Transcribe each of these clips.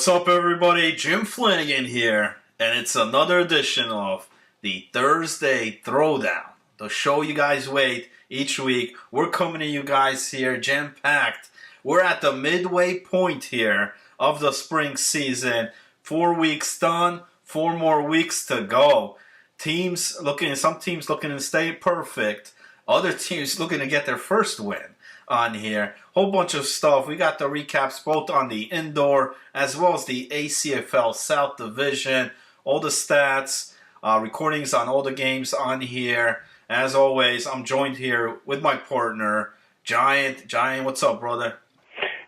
What's up, everybody? Jim Flanagan here, and it's another edition of the Thursday Throwdown, the show you guys wait each week. We're coming to you guys here jam-packed. We're at the midway point here of the spring season. 4 weeks done, 4 more weeks to go. Some teams looking to stay perfect. Other teams looking to get their first win on here. Whole bunch of stuff. We got the recaps both on the indoor as well as the ACFL South Division. All the stats, recordings on all the games on here. As always, I'm joined here with my partner, Giant. Giant, what's up, brother?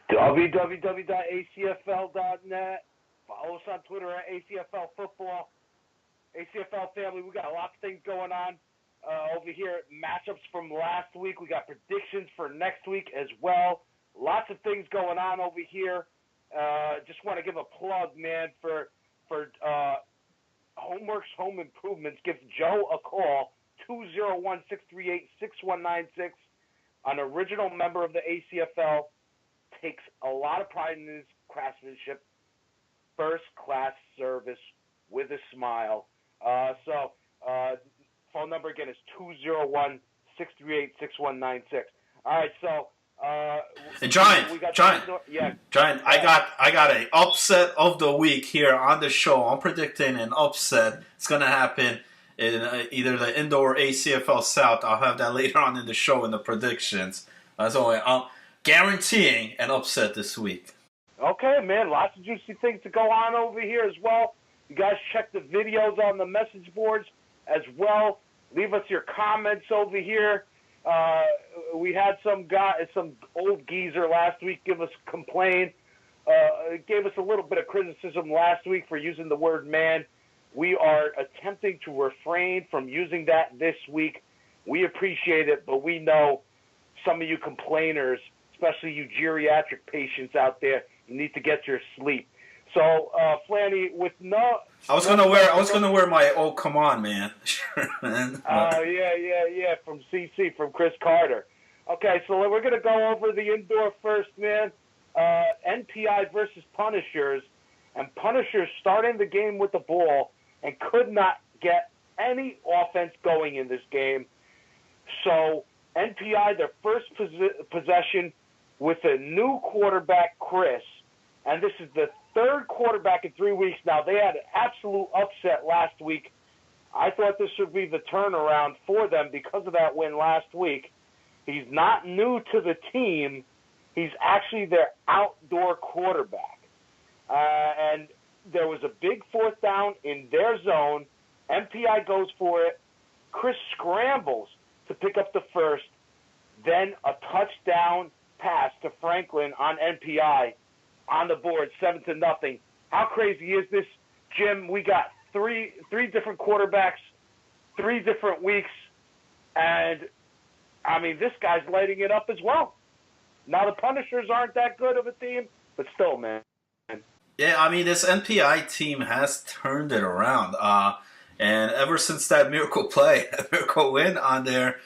www.acfl.net. Follow us on Twitter at ACFL Football. ACFL family, we got a lot of things going on over here. Matchups from last week. We got predictions for next week as well. Lots of things going on over here. Just want to give a plug, man, for Homeworks Home Improvements. Give Joe a call, 201-638-6196. An original member of the ACFL, takes a lot of pride in his craftsmanship. First-class service with a smile. Phone number again is 201-638-6196. All right, so Giant, yeah. I got a upset of the week here on the show. I'm predicting an upset. It's gonna happen in either the indoor or ACFL South. I'll have that later on in the show in the predictions. So I'm guaranteeing an upset this week. Okay, man. Lots of juicy things to go on over here as well. You guys check the videos on the message boards as well. Leave us your comments over here. We had some old geezer last week give us complain. Gave us a little bit of criticism last week for using the word man. We are attempting to refrain from using that this week. We appreciate it, but we know some of you complainers, especially you geriatric patients out there, you need to get your sleep. So, Flanny, with no... I was gonna wear my "Oh Come On, Man" shirt, man. Yeah, from CC, from Chris Carter. Okay, so we're gonna go over the indoor first, man. NPI versus Punishers, and Punishers starting the game with the ball and could not get any offense going in this game. So NPI, their first possession with a new quarterback, Chris, and this is the third quarterback in 3 weeks now. They had an absolute upset last week. I thought this would be the turnaround for them because of that win last week. He's not new to the team. He's actually their outdoor quarterback. And there was a big fourth down in their zone. MPI goes for it. Chris scrambles to pick up the first. Then a touchdown pass to Franklin on NPI. On the board, 7-0. How crazy is this, Jim? We got three different quarterbacks, 3 different weeks, and I mean this guy's lighting it up as well. Now the Punishers aren't that good of a team, but still, man. Yeah, I mean this NPI team has turned it around, and ever since that miracle win on there.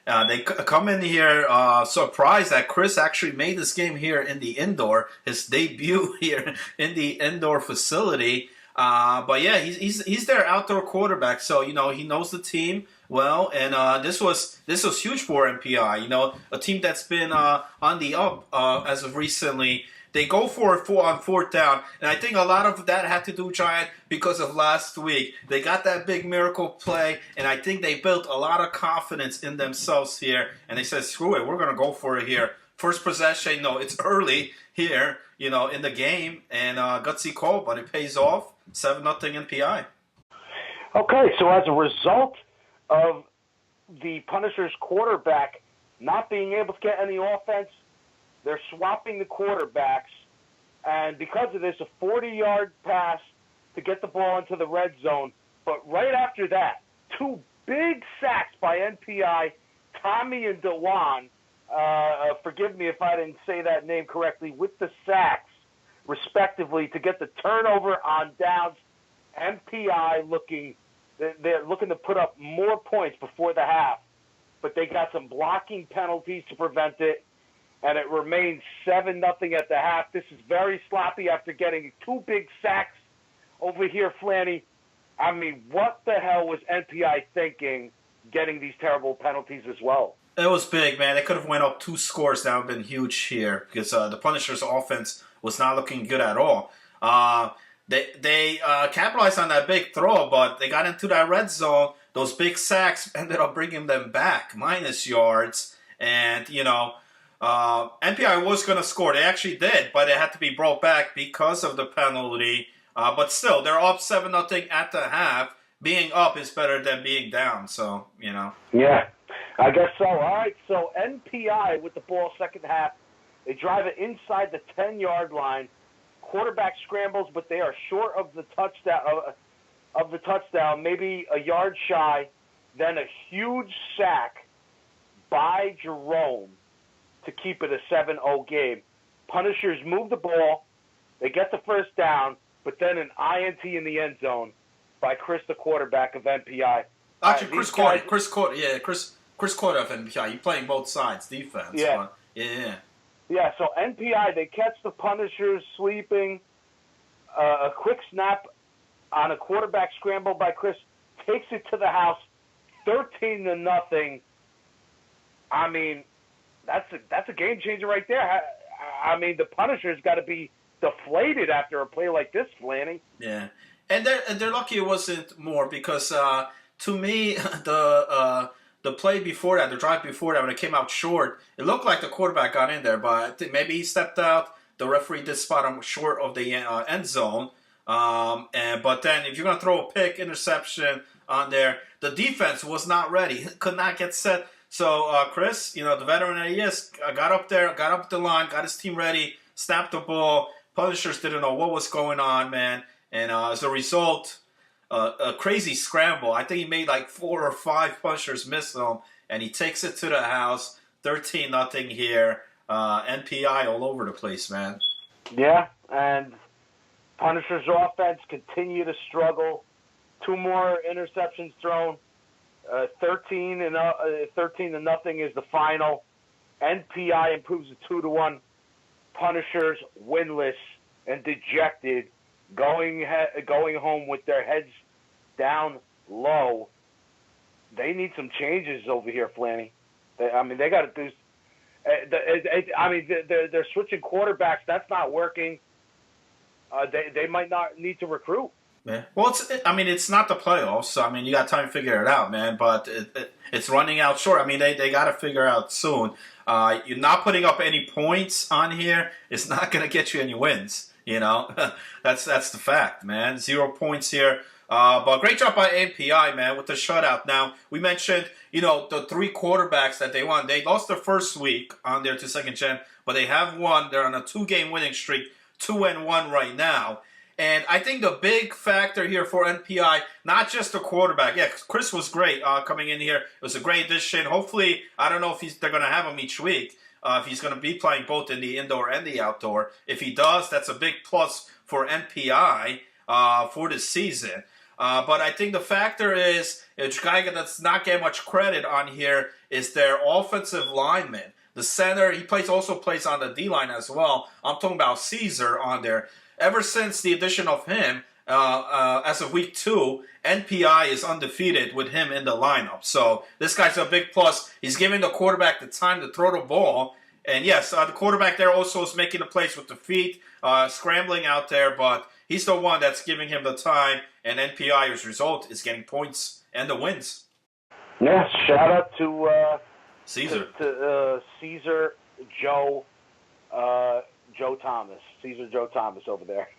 They come in here surprised that Chris actually made this game here in the indoor, his debut here in the indoor facility. But yeah, he's their outdoor quarterback, so he knows the team well, and this was huge for MPI. A team that's been on the up as of recently. They go for it on fourth down, and I think a lot of that had to do, Giant, because of last week. They got that big miracle play, and I think they built a lot of confidence in themselves here, and they said, screw it, we're going to go for it here. First possession, it's early here, in the game, and gutsy call, but it pays off. 7-0 NPI. Okay, so as a result of the Punishers quarterback not being able to get any offense, they're swapping the quarterbacks, and because of this, a 40-yard pass to get the ball into the red zone. But right after that, 2 big sacks by NPI, Tommy and Dewan. Forgive me if I didn't say that name correctly, with the sacks, respectively, to get the turnover on downs. NPI they're looking to put up more points before the half, but they got some blocking penalties to prevent it. and it remains 7-0 at the half. This is very sloppy after getting 2 big sacks over here, Flanny. I mean, what the hell was NPI thinking getting these terrible penalties as well? It was big, man. They could have went up 2 scores. That would have been huge here because the Punishers' offense was not looking good at all. They capitalized on that big throw, but they got into that red zone. Those big sacks ended up bringing them back, minus yards. And, NPI was going to score. They actually did, but it had to be brought back because of the penalty. But still, they're up 7-0 at the half. Being up is better than being down, so, Yeah, I guess so. All right, so NPI with the ball second half. They drive it inside the 10-yard line. Quarterback scrambles, but they are short of the touchdown, maybe a yard shy. Then a huge sack by Jerome to keep it a 7-0 game. Punishers move the ball. They get the first down, but then an INT in the end zone by Chris, the quarterback of NPI. Actually, Chris Carter of NPI. You're playing both sides, defense. Yeah. Yeah. Yeah, so NPI, they catch the Punishers sleeping. A quick snap on a quarterback scramble by Chris takes it to the house, 13-0. I mean, that's a game changer right there. I mean, the Punishers got to be deflated after a play like this, Flanny. Yeah, and they're lucky it wasn't more because to me the play before that, the drive before that, when it came out short, it looked like the quarterback got in there, but I think maybe he stepped out. The referee did spot him short of the end zone. But then if you're going to throw a pick, interception on there, the defense was not ready. Could not get set. So Chris, the veteran that he is, got up there, got up the line, got his team ready, snapped the ball. Punishers didn't know what was going on, man. And as a result, a crazy scramble. I think he made like 4 or 5 Punishers miss him, and he takes it to the house. 13-0 here. NPI all over the place, man. Yeah, and Punishers' offense continue to struggle. 2 more interceptions thrown. 13-0 is the final. NPI improves to 2-1. Punishers winless and dejected, going home with their heads down low. They need some changes over here, Flanny. They got to do. They're switching quarterbacks. That's not working. They might not need to recruit. Yeah. Well, it's not the playoffs, so you got time to figure it out, man. But it's running out short. They got to figure out soon. You're not putting up any points on here. It's not going to get you any wins. That's the fact, man. 0 points here. But great job by NPI, man, with the shutout. Now, we mentioned, the 3 quarterbacks that they won. They lost their first week on their to second gen, but they have won. They're on a 2-game winning streak, 2-1 right now. And I think the big factor here for NPI, not just the quarterback. Yeah, Chris was great coming in here. It was a great addition. Hopefully, I don't know if they're going to have him each week. If he's going to be playing both in the indoor and the outdoor. If he does, that's a big plus for NPI for this season. But I think the factor is, a guy that's not getting much credit on here is their offensive lineman. The center, he also plays on the D-line as well. I'm talking about Caesar on there. Ever since the addition of him, as of week 2, NPI is undefeated with him in the lineup. So this guy's a big plus. He's giving the quarterback the time to throw the ball. And yes, the quarterback there also is making the plays with the feet, scrambling out there. But he's the one that's giving him the time. And NPI, as a result, is getting points and the wins. Yeah, shout out to Caesar. To Caesar Joe Thomas. Caesar Joe Thomas over there,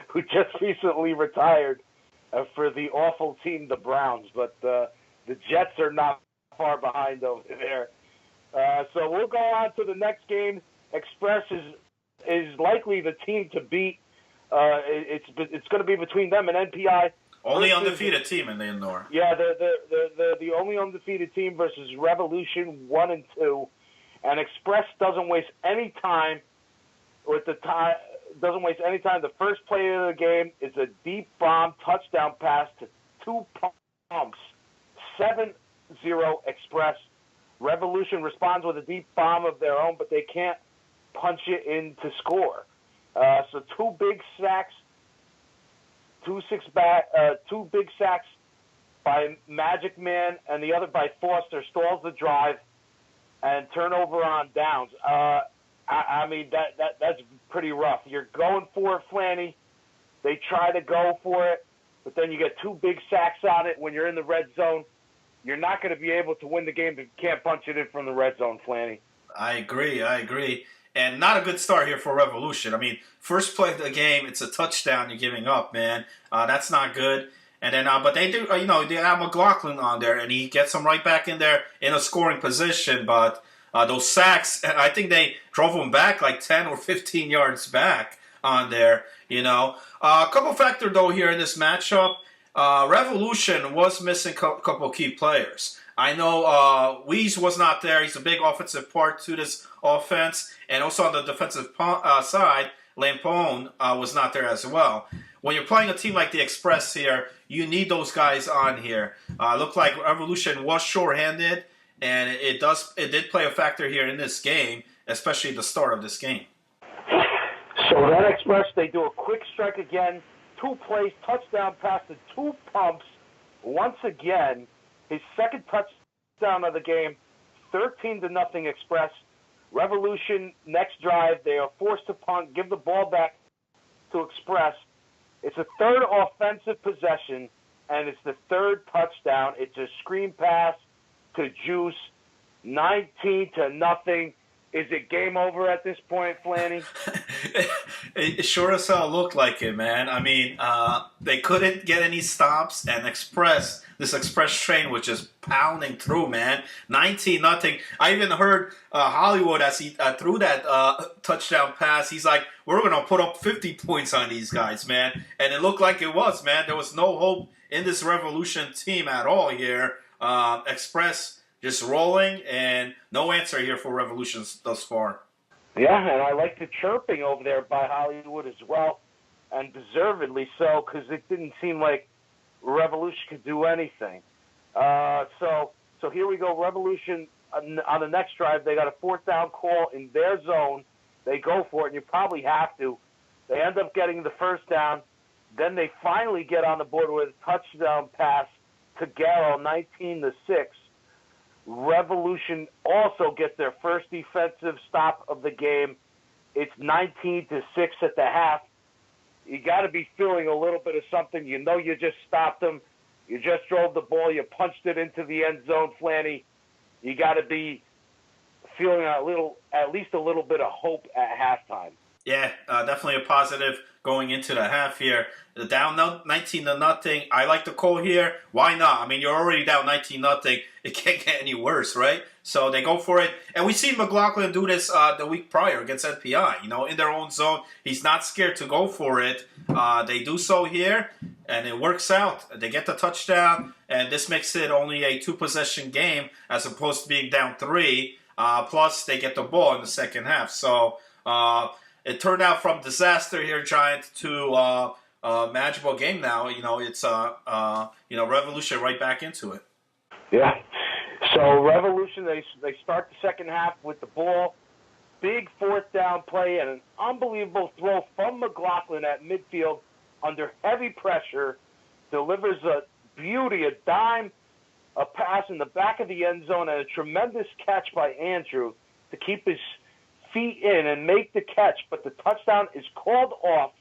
who just recently retired for the awful team, the Browns. But the Jets are not far behind over there. So we'll go on to the next game. Express is likely the team to beat. It's going to be between them and NPI. Only undefeated team in the indoor. Yeah, the only undefeated team versus Revolution 1 and 2, and Express doesn't waste any time. Doesn't waste any time. The first play of the game is a deep bomb touchdown pass to 2 pumps. 7-0 Express. Revolution responds with a deep bomb of their own, but they can't punch it in to score. So two big sacks by Magic Man and the other by Foster stalls the drive and turnover on downs. I mean, that's pretty rough. You're going for it, Flanny. They try to go for it, but then you get two big sacks on it when you're in the red zone. You're not going to be able to win the game if you can't punch it in from the red zone, Flanny. I agree. And not a good start here for Revolution. I mean, first play of the game, it's a touchdown you're giving up, man. That's not good. And then, but they do, they have McLaughlin on there, and he gets them right back in there in a scoring position. But those sacks, I think they drove them back like 10 or 15 yards back on there, A couple factor, though, here in this matchup. Revolution was missing a couple key players. I know Weeze was not there. He's a big offensive part to this offense. And also on the defensive side, Lampone was not there as well. When you're playing a team like the Express here, you need those guys on here. Looked like Revolution was shorthanded, and it did play a factor here in this game, especially the start of this game. So that Express, they do a quick strike again, 2 plays, touchdown pass to 2 pumps. Once again, his second touchdown of the game, 13-0 Express. Revolution, next drive, they are forced to punt, give the ball back to Express. It's a third offensive possession, and it's the third touchdown. It's a screen pass to Juice, 19-0. Is it game over at this point, Flanny? It sure as hell looked like it, man. I mean, they couldn't get any stops, and this Express train was just pounding through, man. 19-0. I even heard Hollywood as he threw that touchdown pass. He's like, we're going to put up 50 points on these guys, man. And it looked like it was, man. There was no hope in this Revolution team at all here. Express just rolling, and no answer here for Revolutions thus far. Yeah, and I like the chirping over there by Hollywood as well, and deservedly so, because it didn't seem like Revolution could do anything. So here we go. Revolution, on the next drive, they got a 4th down call in their zone. They go for it, and you probably have to. They end up getting the first down. Then they finally get on the board with a touchdown pass to Garrow, 19-6. Revolution also gets their first defensive stop of the game. It's 19-6 at the half. You got to be feeling a little bit of something. You know you just stopped them. You just drove the ball. You punched it into the end zone, Flanny. You got to be feeling at least a little bit of hope at halftime. Yeah, definitely a positive going into the half here. The down 19-0. I like the call here. Why not? I mean, you're already down 19-0. It can't get any worse, right? So they go for it. And we've seen McLaughlin do this the week prior against NPI. In their own zone. He's not scared to go for it. They do so here, and it works out. They get the touchdown, and this makes it only a 2-possession game as opposed to being down 3. Plus, they get the ball in the second half. So it turned out from disaster here, Giant, to manageable game now. It's Revolution right back into it. Yeah. So Revolution, they start the second half with the ball. Big 4th down play and an unbelievable throw from McLaughlin at midfield under heavy pressure. Delivers a beauty, a dime, a pass in the back of the end zone, and a tremendous catch by Andrew to keep his feet in and make the catch. But the touchdown is called off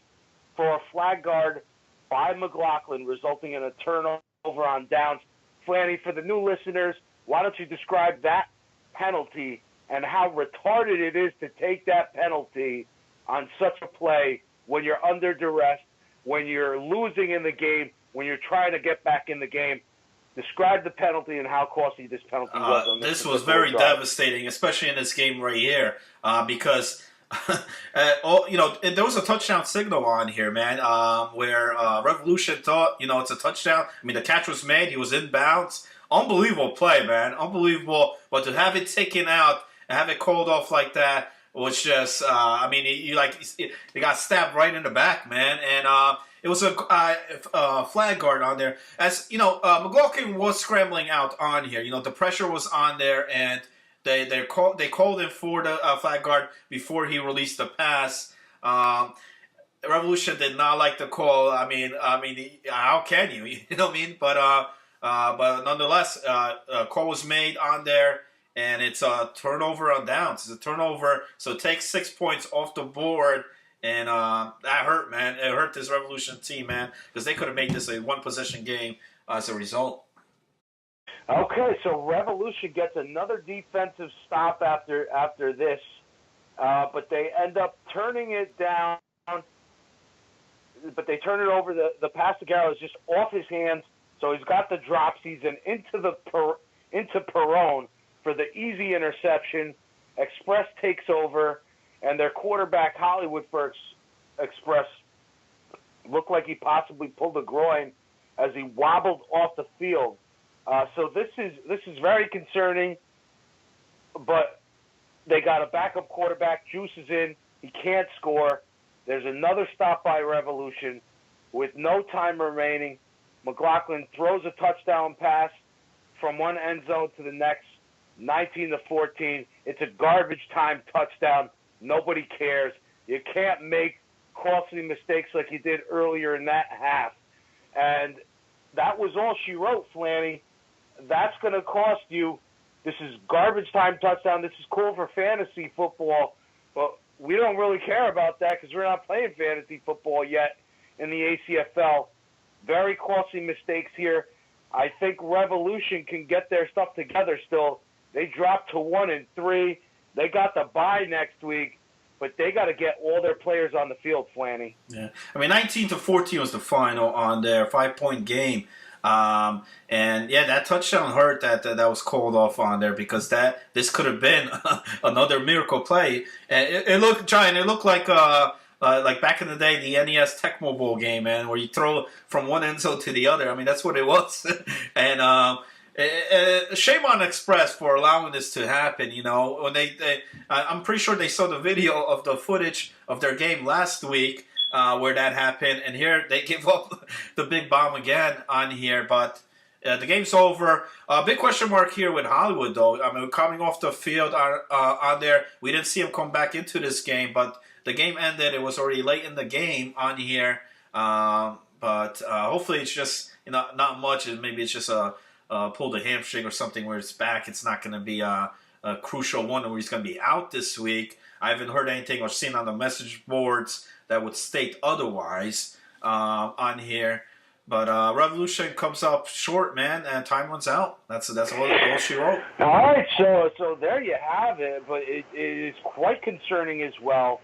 for a flag guard by McLaughlin, resulting in a turnover on downs. Flanny, for the new listeners, why don't you describe that penalty and how retarded it is to take that penalty on such a play when you're under duress, when you're losing in the game, when you're trying to get back in the game. Describe the penalty and how costly this penalty was. On this was very devastating, especially in this game right here, because there was a touchdown signal on here, man, where Revolution thought, it's a touchdown. I mean, the catch was made. He was in bounds. Unbelievable play, man. Unbelievable. But to have it taken out and have it called off like that was just, he got stabbed right in the back, man. And it was a flag guard on there. As you know, McLaughlin was scrambling out on here. You know, the pressure was on there, and they called him for the flag guard before he released the pass. Revolution did not like the call. I mean, how can you? You know what I mean? But nonetheless, a call was made on there, and it's a turnover on downs. It's a turnover, so it takes 6 points off the board, and that hurt, man. It hurt this Revolution team, man, because they could have made this a one-possession game as a result. Okay, so Revolution gets another defensive stop after this, but they end up turning it down. But they turn it over. The pass to Garrow is just off his hands, so he's got the dropsies and into Perone for the easy interception. Express takes over, and their quarterback Hollywood for Express looked like he possibly pulled a groin as he wobbled off the field. So this is very concerning. But they got a backup quarterback. Juice is in. He can't score. There's another stop by Revolution with no time remaining. McLaughlin throws a touchdown pass from one end zone to the next, 19-14. It's a garbage time touchdown. Nobody cares. You can't make costly mistakes like you did earlier in that half. And that was all she wrote, Flanny. That's going to cost you. This is garbage time touchdown. This is cool for fantasy football, but we don't really care about that because we're not playing fantasy football yet in the ACFL. Very costly mistakes here. I think Revolution can get their stuff together still. They dropped to 1-3. They got the bye next week, but they got to get all their players on the field, Flanny. Yeah, I mean, 19-14 was the final on their 5-point game. And yeah, that touchdown hurt that was called off on there because this could have been another miracle play. And it looked, Giant, it looked like back in the day, the NES Tecmo Bowl game, man, where you throw from one end zone to the other. I mean, that's what it was. And shame on Express for allowing this to happen. You know, when I'm pretty sure they saw the video of the footage of their game last week. Where that happened, and here they give up the big bomb again on here, but the game's over. Big question mark here with Hollywood, though. I mean, coming off the field on there, we didn't see him come back into this game, but the game ended. It was already late in the game on here, but hopefully it's just not much. Maybe it's just pulled a hamstring or something where it's back. It's not going to be a crucial one where he's going to be out this week. I haven't heard anything or seen on the message boards that would state otherwise on here. But Revolution comes up short, man, and time runs out. That's all she wrote. All right, so there you have it. But it is quite concerning as well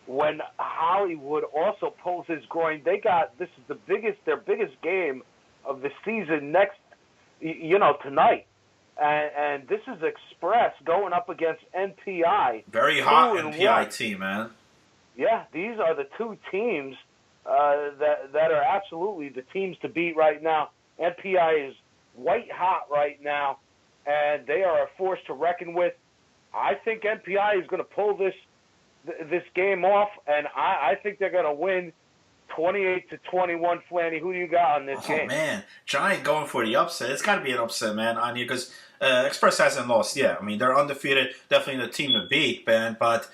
when Hollywood also pulls his groin. This is their biggest game of the season tonight. And this is Express going up against NPI. Very hot NPI team, man. Yeah, these are the two teams that are absolutely the teams to beat right now. NPI is white hot right now, and they are a force to reckon with. I think NPI is going to pull this game off, and I think they're going to win 28-21. Flanny, who do you got on this game? Oh man, Giant going for the upset. It's got to be an upset, man, on here because Express hasn't lost yet. I mean, they're undefeated, definitely the team to beat, man, but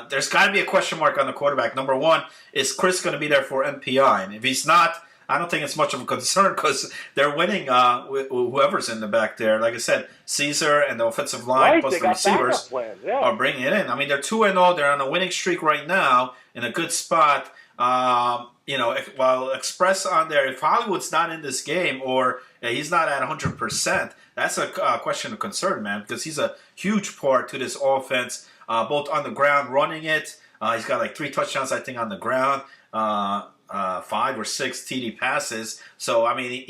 there's got to be a question mark on the quarterback. Number one, is Chris going to be there for NPI? And if he's not, I don't think it's much of a concern because they're winning with whoever's in the back there. Like I said, Caesar and the offensive line plus the receivers are bringing it in. I mean, they're 2-0. They're on a winning streak right now in a good spot. While Express on there, if Hollywood's not in this game or he's not at 100%, that's a question of concern, man, because he's a huge part to this offense. Both on the ground, running it. He's got like 3 touchdowns, I think, on the ground. 5 or 6 TD passes. So, I mean,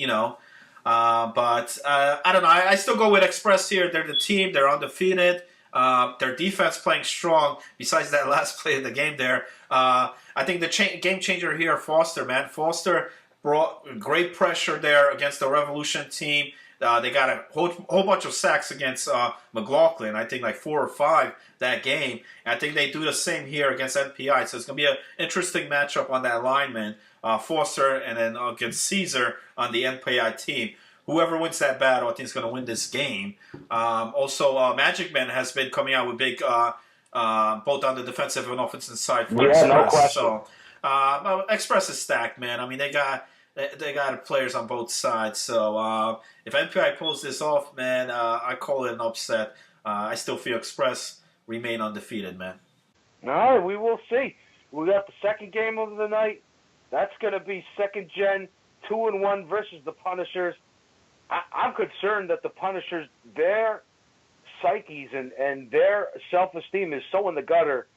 but I don't know. I still go with Express here. They're the team. They're undefeated. Their defense playing strong. Besides that last play of the game there. I think the game changer here, Foster, man. Foster brought great pressure there against the Revolution team. They got a whole bunch of sacks against McLaughlin. I think like 4 or 5 that game. And I think they do the same here against NPI. So it's going to be an interesting matchup on that lineman, Foster, and then against Caesar on the NPI team. Whoever wins that battle, I think is going to win this game. Also, Magic Man has been coming out with big, both on the defensive and offensive side for Express. No question. So Express is stacked, man. I mean, they got players on both sides. So if NPI pulls this off, man, I call it an upset. I still feel Express remain undefeated, man. All right, we will see. We got the second game of the night. That's going to be second gen 2-1 versus the Punishers. I'm concerned that the Punishers, their psyches and their self-esteem is so in the gutter,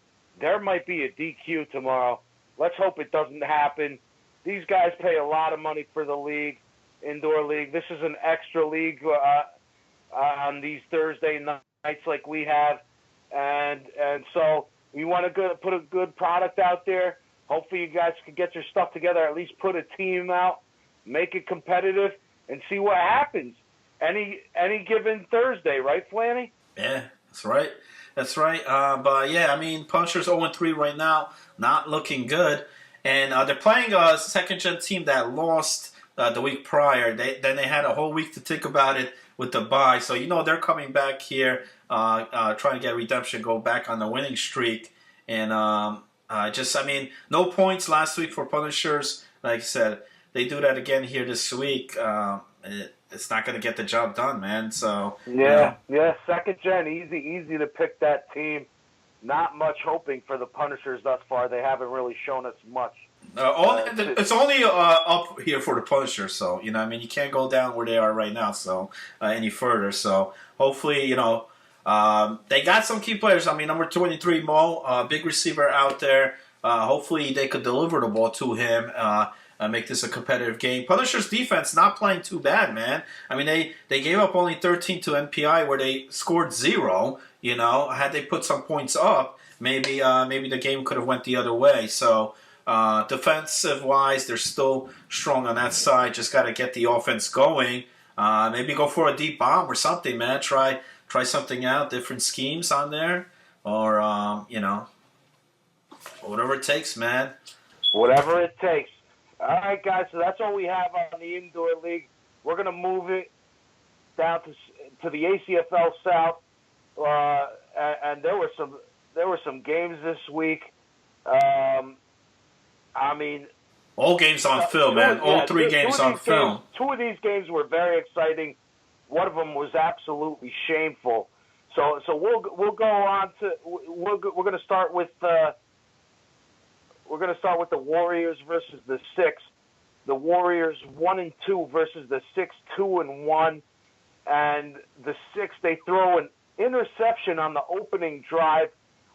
there might be a DQ tomorrow. Let's hope it doesn't happen. These guys pay a lot of money for the league, indoor league. This is an extra league on these Thursday nights like we have. And so we want to put a good product out there. Hopefully you guys can get your stuff together, at least put a team out, make it competitive, and see what happens. Any given Thursday, right, Flanny? Yeah, that's right. That's right. But, yeah, I mean, Punishers 0-3 right now, not looking good. And they're playing a second-gen team that lost the week prior. Then they had a whole week to think about it with the bye. So, they're coming back here, trying to get redemption, go back on the winning streak. And no points last week for Punishers. Like I said, they do that again here this week. It's not going to get the job done, man. So yeah, second gen, easy to pick that team. Not much hoping for the Punishers thus far. They haven't really shown us much. It's only up here for the Punishers, so you can't go down where they are right now, so any further. So hopefully, they got some key players. I mean, number 23 Mo, big receiver out there. Hopefully, they could deliver the ball to him. Make this a competitive game. Punishers defense not playing too bad, man. I mean, they gave up only 13 to NPI where they scored 0. Had they put some points up, maybe the game could have went the other way. So defensive wise, they're still strong on that side. Just got to get the offense going. Maybe go for a deep bomb or something, man. Try something out, different schemes on there, or whatever it takes, man. Whatever it takes. All right, guys, so that's all we have on the indoor league. We're going to move it down to the ACFL South, and there were some games this week. All games on film, man. All 3 games on film. 2 of these games were very exciting. One of them was absolutely shameful. So we'll go on to we're going to start with. We're going to start with the Warriors versus the Six. The Warriors 1-2 versus the Six 2-1, and the Six, they throw an interception on the opening drive.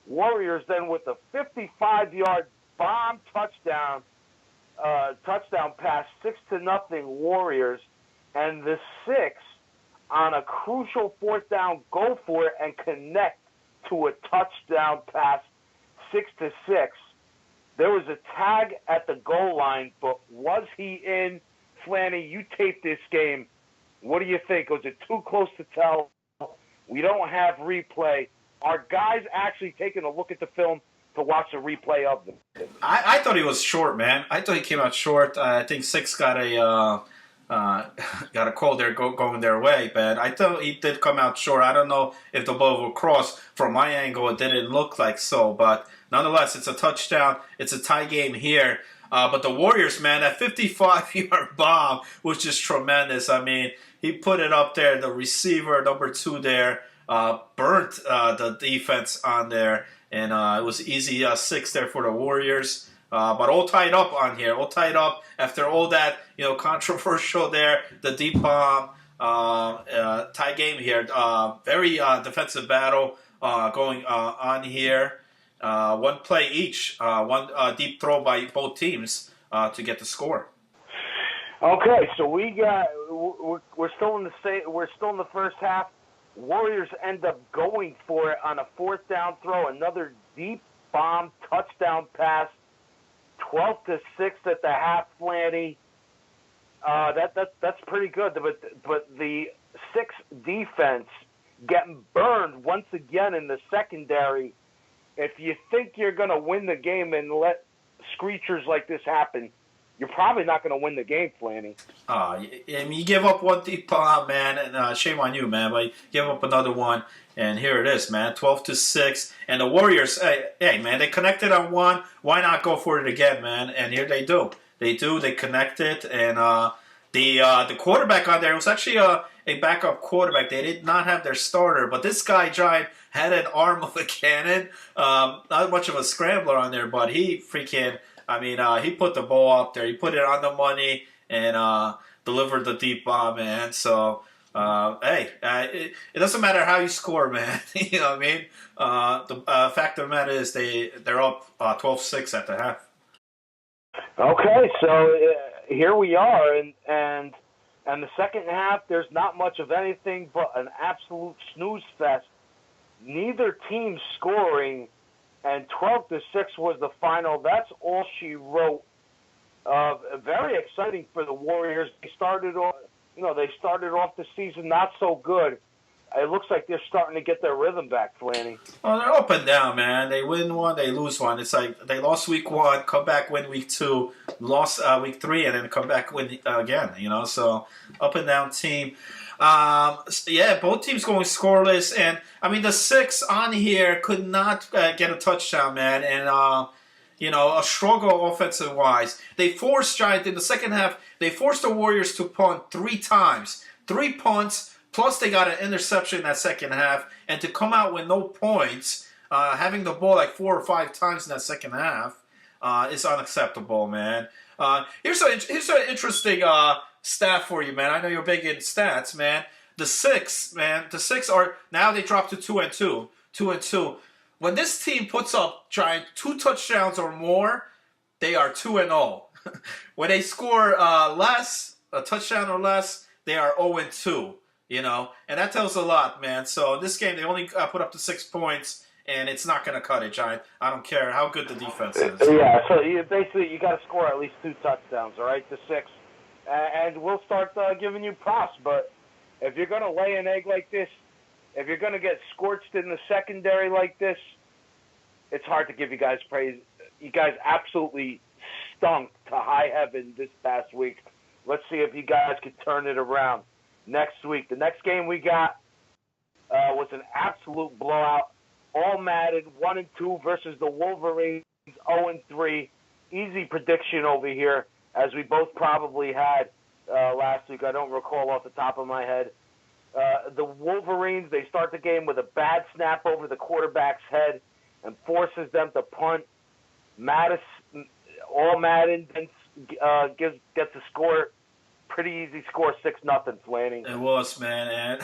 Warriors then with a 55-yard bomb touchdown pass, 6-0 Warriors, and the Six on a crucial 4th down go for it and connect to a touchdown pass, 6-6. There was a tag at the goal line, but was he in? Flanny, you taped this game. What do you think? Was it too close to tell? We don't have replay. Are guys actually taking a look at the film to watch a replay of them? I thought he was short, man. I thought he came out short. I think Six got a call there going their way, but I thought he did come out short. I don't know if the ball will cross. From my angle, it didn't look like so, but nonetheless, it's a touchdown. It's a tie game here. But the Warriors, man, that 55-yard bomb was just tremendous. I mean, he put it up there. The receiver, number 2 there, burnt the defense on there. And it was easy 6 there for the Warriors. But all tied up on here. All tied up after all that, controversial there. The deep bomb, tie game here. Very defensive battle going on here. One play each, one deep throw by both teams to get the score. Okay, so we're still in the first half. Warriors end up going for it on a 4th down throw, another deep bomb touchdown pass, 12-6 at the half. Flanny, That's pretty good. But the 6 defense getting burned once again in the secondary. If you think you're going to win the game and let screechers like this happen, you're probably not going to win the game, Flanny. I mean, you give up one deep bomb, man, and shame on you, man. But you give up another one, and here it is, man, 12-6. And the Warriors, hey, man, they connected on one. Why not go for it again, man? And here they do. They connected, and the quarterback on there was actually a backup quarterback. They did not have their starter, but this guy, Giant, had an arm of a cannon. Not much of a scrambler on there, but he freaking... I mean, he put the ball up there. He put it on the money and delivered the deep bomb, man. So, hey, it doesn't matter how you score, man. You know what I mean? The fact of the matter is they're up 12-6 at the half. Okay, so here we are, and the second half, there's not much of anything but an absolute snooze fest. Neither team scoring. And 12-6 was the final. That's all she wrote. Very exciting for the Warriors. They started off the season not so good. It looks like they're starting to get their rhythm back, Flanny. Well, they're up and down, man. They win one, they lose one. It's like they lost week 1, come back, win week 2, lost week 3, and then come back, win again. You know, so up and down team. Yeah, both teams going scoreless, and I mean the 6 on here could not get a touchdown, man, and you know, a struggle offensive wise. They forced Giant in the second half. They forced the Warriors to punt 3 times, 3 punts, plus they got an interception in that second half, and to come out with no points, having the ball like 4 or 5 times in that second half is unacceptable, man. Here's an interesting stat for you, man. I know you're big in stats, man. The 6 are now they dropped to 2-2. 2-2. When this team puts up Giant 2 touchdowns or more, they are 2-0. When they score less, a touchdown or less, they are 0-2. You know, and that tells a lot, man. So in this game, they only put up to 6 points, and it's not going to cut it, Giant. I don't care how good the defense is. Yeah, so you got to score at least 2 touchdowns, all right, to 6. And we'll start giving you props. But if you're going to lay an egg like this, if you're going to get scorched in the secondary like this, it's hard to give you guys praise. You guys absolutely stunk to high heaven this past week. Let's see if you guys can turn it around next week. The next game we got was an absolute blowout. All Madden 1-2 versus the Wolverines 0-3. Easy prediction over here, as we both probably had last week. I don't recall off the top of my head. The Wolverines, they start the game with a bad snap over the quarterback's head and forces them to punt. All Madden gets a score, pretty easy score, 6-0, Flanning. It was, man,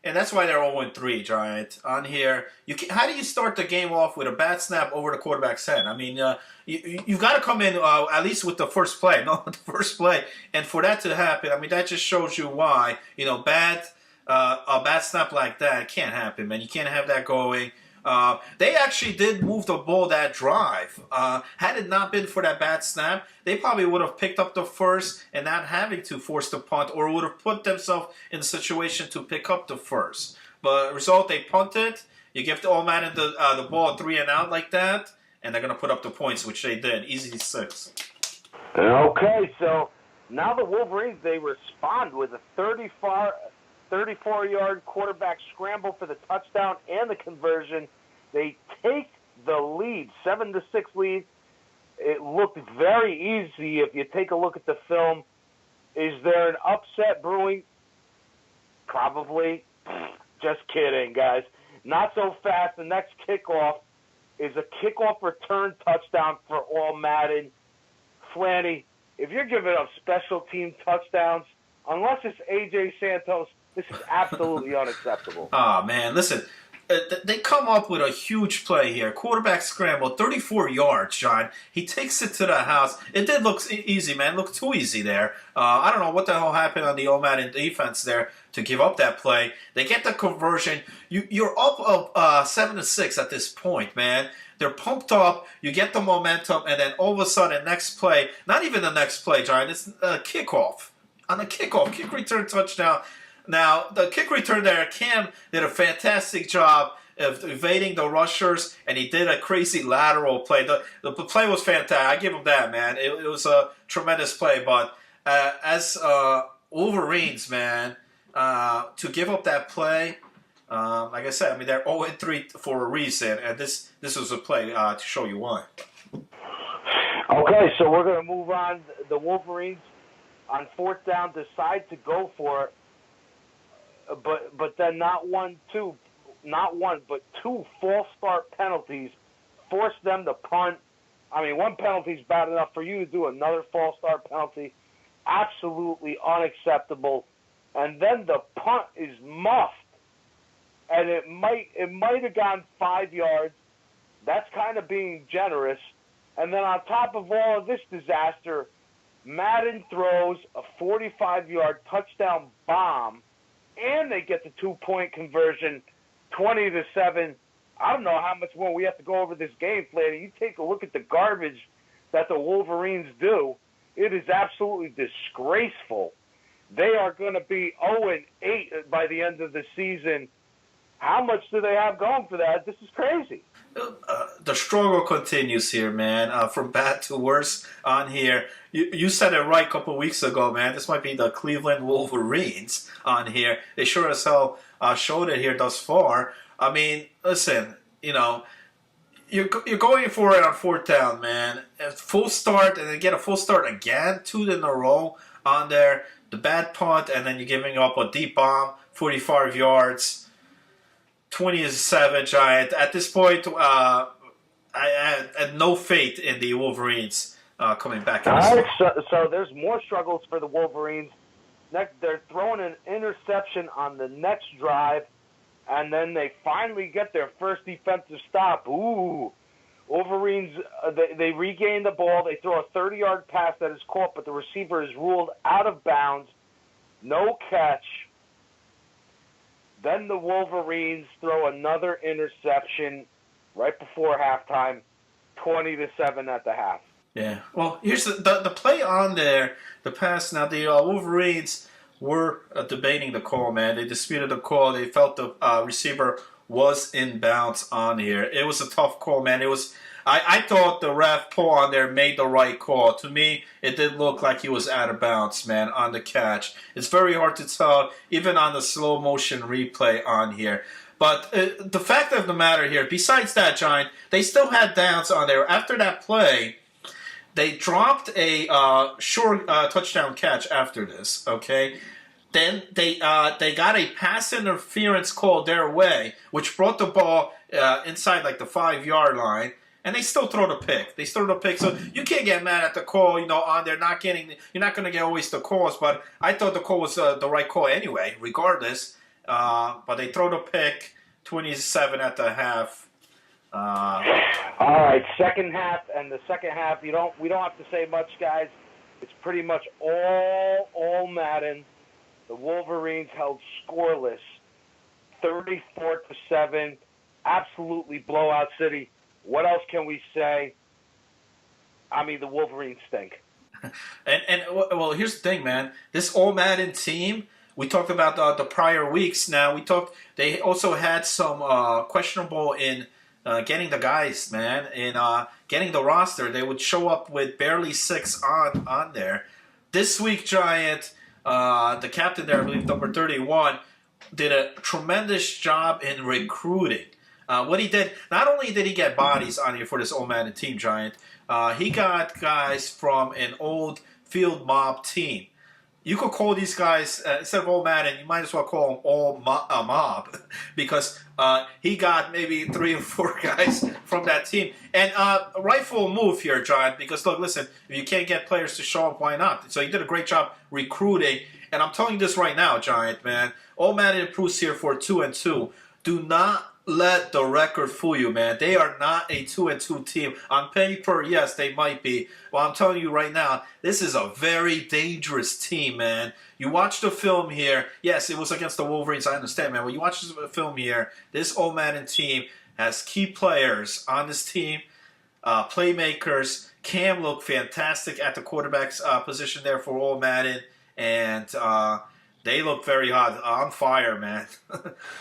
and that's why they're 0-3, Giant. On here, how do you start the game off with a bad snap over the quarterback's head? I mean, you've got to come in at least with the first play, and for that to happen, I mean, that just shows you why, you know, a bad snap like that can't happen, man. You can't have that going. They actually did move the ball that drive. Had it not been for that bad snap, they probably would have picked up the first and not having to force the punt, or would have put themselves in a situation to pick up the first. But result, they punted. You give the All Madden the ball 3 and out like that, and they're going to put up the points, which they did. Easy 6. Okay, so now the Wolverines, they respond with a 34-yard quarterback scramble for the touchdown and the conversion. They take the lead, 7-6 lead. It looked very easy if you take a look at the film. Is there an upset brewing? Probably. Just kidding, guys. Not so fast. The next kickoff is a kickoff return touchdown for All Madden. Flanny, if you're giving up special team touchdowns, unless it's A.J. Santos, this is absolutely unacceptable. Oh, man, listen. They come up with a huge play here. Quarterback scramble, 34 yards, John. He takes it to the house. It did look easy, man. It looked too easy there. I don't know what the hell happened on the All Madden defense there to give up that play. They get the conversion. You're up 7-6 at this point, man. they're pumped up, you get the momentum, and then all of a sudden, next play, not even the next play, Giant, it's a kickoff. On a kickoff, kick return touchdown. Now, the kick return there, Cam did a fantastic job of evading the rushers, and he did a crazy lateral play. The play was fantastic. I give him that, man. It was a tremendous play, but as Wolverines, man, to give up that play, like I said, I mean, they're 0-3 for a reason, and this was a play to show you why. Okay, so we're going to move on. The Wolverines on fourth down decide to go for it, but then not one, but two false start penalties force them to punt. I mean, one penalty is bad enough. For you to do another false start penalty, absolutely unacceptable. And then the punt is muffed, and it might have gone 5 yards. That's kind of being generous. And then on top of all of this disaster, Madden throws a 45-yard touchdown bomb, and they get the 2-point conversion, 20-7. I don't know how much more we have to go over this game, Flair. You take a look at the garbage that the Wolverines do. It is absolutely disgraceful. They are going to be 0-8 by the end of the season. How much do they have going for that? This is crazy. The struggle continues here, man. From bad to worse on here. You said it right a couple weeks ago, man. This might be the Cleveland Wolverines on here. They sure as hell showed it here thus far. I mean, listen, you know, you're going for it on fourth down, man. A full start, and then get a full start again, 2 in a row on there. The bad punt, and then you're giving up a deep bomb, 45 yards. 20-7, Giant. At this point, I had no faith in the Wolverines coming back. All right, so there's more struggles for the Wolverines. They're throwing an interception on the next drive, and then they finally get their first defensive stop. Ooh, Wolverines, they regain the ball. They throw a 30-yard pass that is caught, but the receiver is ruled out of bounds. No catch. Then the Wolverines throw another interception right before halftime, 20-7 at the half. Yeah. Well, here's the play on there, the pass. Now, the Wolverines were debating the call, man. They disputed the call. They felt the receiver was in bounds on here. It was a tough call, man. It was. I thought the ref pull on there made the right call. To me, it did look like he was out of bounds, man, on the catch. It's very hard to tell, even on the slow motion replay on here. But the fact of the matter here, besides that, Giant, they still had downs on there. After that play, they dropped a short touchdown catch after this, okay? Then they got a pass interference call their way, which brought the ball inside like the 5-yard line. And they still throw the pick. So you can't get mad at the call, you know, on there not getting. You're not going to get always the calls, but I thought the call was the right call anyway, regardless. But they throw the pick, 27 at the half. All right, second half, and the second half, we don't have to say much, guys. It's pretty much all Madden. The Wolverines held scoreless, 34-7, absolutely blowout city. What else can we say? I mean, the Wolverines stink. And well, here's the thing, man. This All Madden team, we talked about the prior weeks. Now they also had some questionable in getting the guys, man, in getting the roster. They would show up with barely 6 on there. This week, Giant, the captain there, I believe number 31, did a tremendous job in recruiting. What he did, not only did he get bodies on here for this All Madden team, Giant, he got guys from an old field mob team. You could call these guys, instead of All Madden, you might as well call them All Mob, because he got maybe 3 or 4 guys from that team. And a rightful move here, Giant, because look, listen, if you can't get players to show up, why not? So he did a great job recruiting. And I'm telling you this right now, Giant, man, All Madden improves here for 2-2. Do not let the record fool you, man. They are not a 2-2 team. On paper, yes, they might be. Well, I'm telling you right now, this is a very dangerous team, man. You watch the film here. Yes, it was against the Wolverines, I understand, man. When you watch the film here, this All Madden team has key players on this team, playmakers. Cam looked fantastic at the quarterback's position there for all Madden, and they look very hot, on fire, man.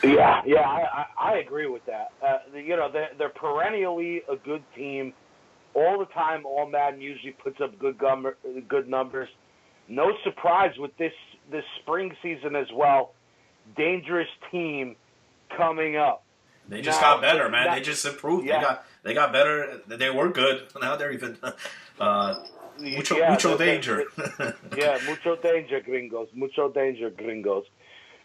I agree with that. They're perennially a good team. All the time, all Madden usually puts up good numbers. No surprise with this spring season as well. Dangerous team coming up. They just got better, man. They just improved. Yeah. They got better. They were good. Now they're even mucho danger. Mucho danger, gringos. Mucho danger, gringos.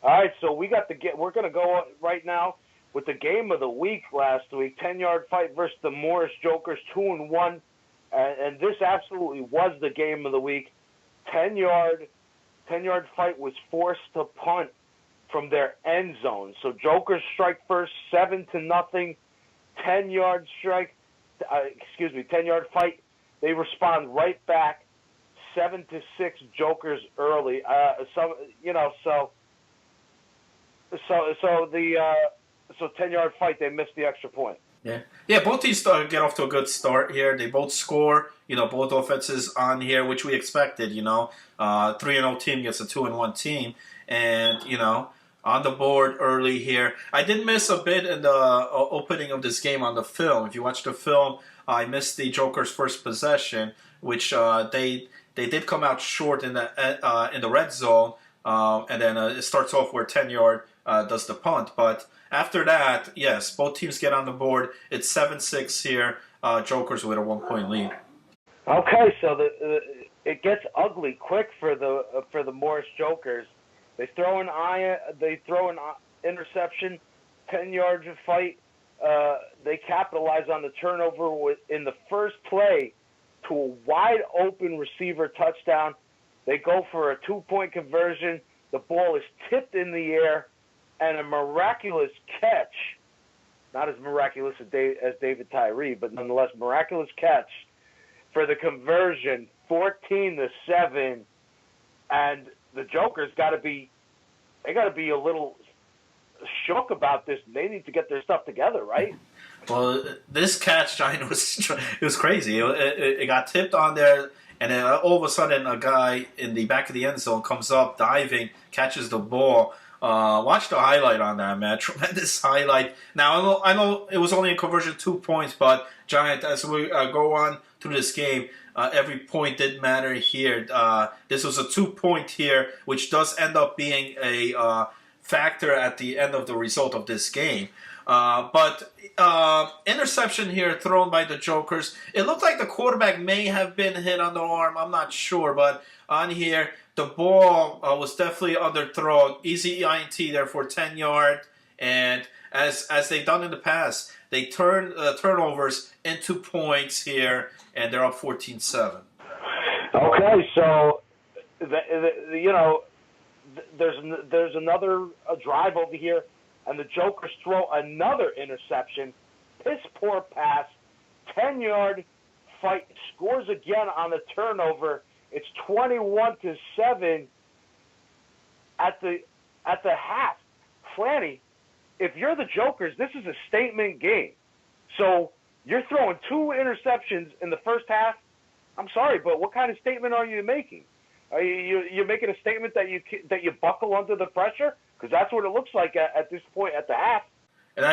All right, so we're going to go right now with the game of the week last week. 10-yard fight versus the Morris Jokers, 2-1, and this absolutely was the game of the week. 10-yard fight was forced to punt from their end zone. So Jokers strike first, 7-0. 10-yard strike. 10-yard fight. They respond right back, 7-6. Jokers early. So 10-yard fight. They missed the extra point. Yeah. Both teams get off to a good start here. They both score. Both offenses on here, which we expected. 3-0 team gets a 2-1 team, and on the board early here. I did miss a bit in the opening of this game on the film. If you watch the film, I missed the Jokers' first possession, which they did come out short in the red zone, and then it starts off where 10-yard does the punt, but. After that, yes, both teams get on the board. It's 7-6 here. Jokers with a 1-point lead. Okay, so it gets ugly quick for the Morris Jokers. They throw an interception, 10-yard fight. They capitalize on the turnover in the first play to a wide open receiver touchdown. They go for a 2-point conversion. The ball is tipped in the air. And a miraculous catch, not as miraculous as David Tyree, but nonetheless miraculous catch for the conversion, 14-7. And the Jokers got to be a little shook about this. They need to get their stuff together, right? Well, this catch, Giant, was crazy. It got tipped on there, and then all of a sudden a guy in the back of the end zone comes up, diving, catches the ball. Watch the highlight on that, man. Tremendous highlight. Now, I know it was only a conversion 2 points, but Giant, as we go on through this game, every point did matter here. This was a 2-point here, which does end up being a factor at the end of the result of this game. But interception here thrown by the Jokers. It looked like the quarterback may have been hit on the arm. I'm not sure, but on here, the ball was definitely underthrown. Easy INT there for 10 yard. And as they've done in the past, they turn turnovers into points here, and they're up 14-7. Okay, so there's another drive over here, and the Jokers throw another interception. Piss poor pass, 10-yard fight, scores again on the turnover. It's 21-7 at the half. Flanny, if you're the Jokers, this is a statement game. So you're throwing 2 interceptions in the first half. I'm sorry, but what kind of statement are you making? Are you making a statement that you buckle under the pressure? Because that's what it looks like at this point at the half. And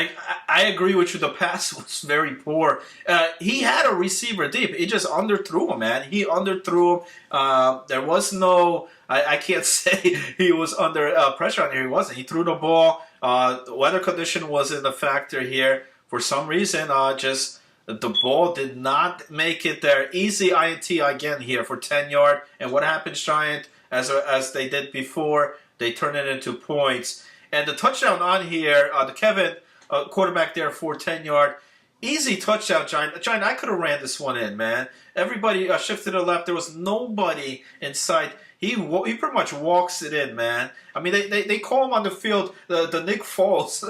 I agree with you. The pass was very poor. He had a receiver deep. He just underthrew him, man. He underthrew him. There was no... I can't say he was under pressure on here. He wasn't. He threw the ball. The weather condition wasn't a factor here. For some reason, just the ball did not make it there. Easy INT again here for 10 yard. And what happens, Giant, as they did before, they turn it into points. And the touchdown on here, the Kevin... quarterback there for 10 yard. Easy touchdown, Giant. Giant, I could have ran this one in, man. Everybody shifted to the left. There was nobody inside. He pretty much walks it in, man. I mean, they call him on the field the Nick Foles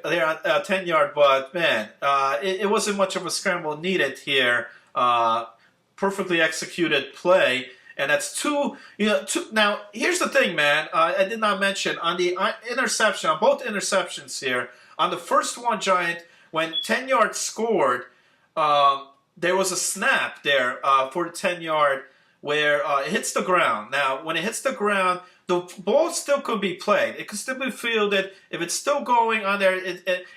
there at 10 yard, but, man, it wasn't much of a scramble needed here. Perfectly executed play. And that's two. Now, here's the thing, man. I did not mention on the interception, on both interceptions here. On the first one, Giant, when 10 yards scored, there was a snap there for the 10-yard where it hits the ground. Now, when it hits the ground, the ball still could be played. It could still be fielded. If it's still going on there,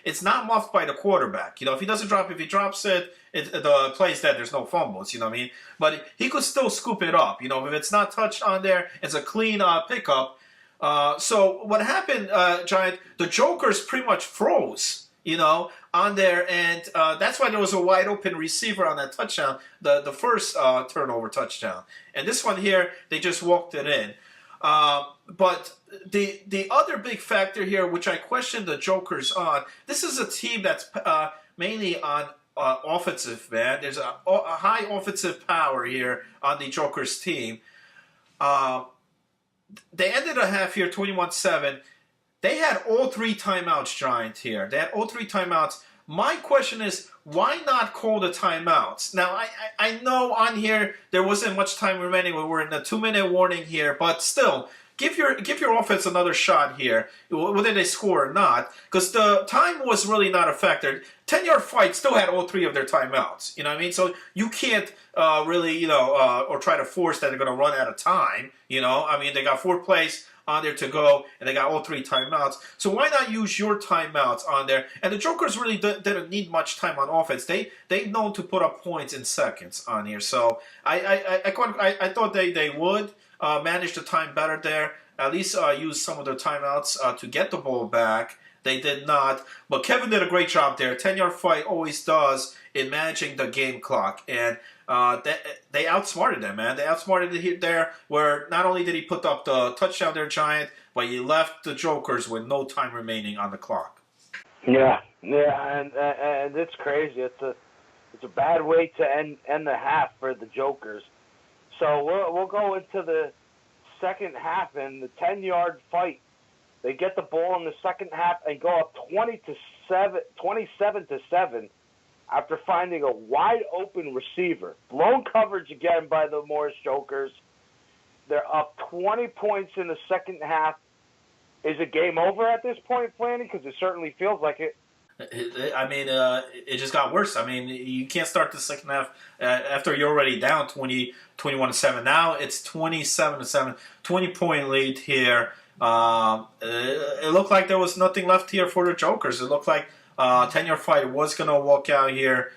it's not muffed by the quarterback. If he doesn't drop, if he drops it, the play's dead. There's no fumbles, you know what I mean? But he could still scoop it up. If it's not touched on there, it's a clean pickup. So what happened, Giant, the Jokers pretty much froze, on there, and that's why there was a wide open receiver on that touchdown, the first turnover touchdown. And this one here, they just walked it in. But the other big factor here, which I question the Jokers on, this is a team that's mainly on offensive, man. There's a high offensive power here on the Jokers team. They ended a half here 21-7. They had all 3 timeouts, Giant, here. They had all 3 timeouts. My question is, why not call the timeouts? Now, I know on here there wasn't much time remaining. We're in a 2-minute warning here, but still, give your offense another shot here, whether they score or not, because the time was really not a factor. 10-yard fight still had all 3 of their timeouts. You know what I mean? So you can't really, or try to force that they're going to run out of time. I mean, they got 4 plays on there to go, and they got all 3 timeouts. So why not use your timeouts on there? And the Jokers really didn't need much time on offense. They known to put up points in seconds on here. So I thought they would manage the time better there. At least use some of their timeouts to get the ball back. They did not. But Kevin did a great job there. 10-yard fight always does in managing the game clock. And they outsmarted them, man. They outsmarted it there, where not only did he put up the touchdown there, Giant, but he left the Jokers with no time remaining on the clock. Yeah, and it's crazy. It's a bad way to end the half for the Jokers. So we'll go into the second half, and the 10-yard fight. They get the ball in the second half and go up 27-7 after finding a wide open receiver. Blown coverage again by the Morris Jokers. They're up 20 points in the second half. Is it game over at this point, Flanny? Because it certainly feels like it. I mean, it just got worse. I mean, you can't start the second half after you're already down 21-7. Now it's 27-7, 20-point lead here. It looked like there was nothing left here for the Jokers. It looked like 10-yard fight was going to walk out here.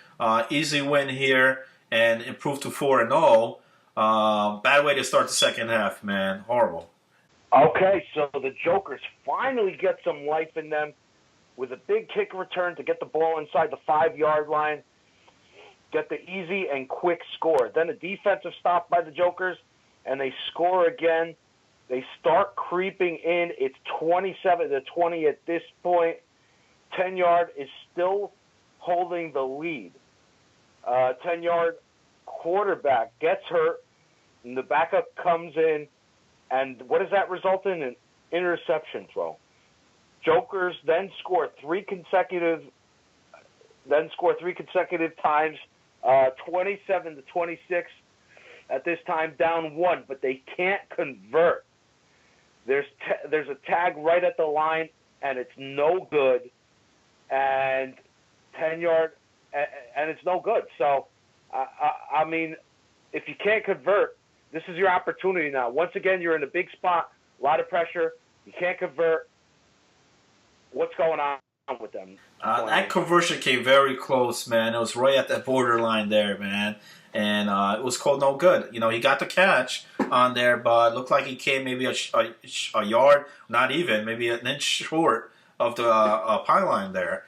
Easy win here and improve to 4-0. Bad way to start the second half, man. Horrible. Okay, so the Jokers finally get some life in them with a big kick return to get the ball inside the 5-yard line, get the easy and quick score. Then a defensive stop by the Jokers, and they score again. They start creeping in. It's 27-20 at this point. 10-yard is still holding the lead. 10-yard quarterback gets hurt, and the backup comes in, and what does that result in? An interception throw. Jokers then score three consecutive times, 27-26. At this time, down 1, but they can't convert. There's a tag right at the line, and it's no good. And 10-yard, and it's no good. So, I mean, if you can't convert, this is your opportunity now. Once again, you're in a big spot, a lot of pressure. You can't convert. What's going on with them? That conversion came very close, man. It was right at that borderline there, man. And it was called no good. You know, he got the catch on there, but it looked like he came maybe a yard, not even, maybe an inch short of the pylon there.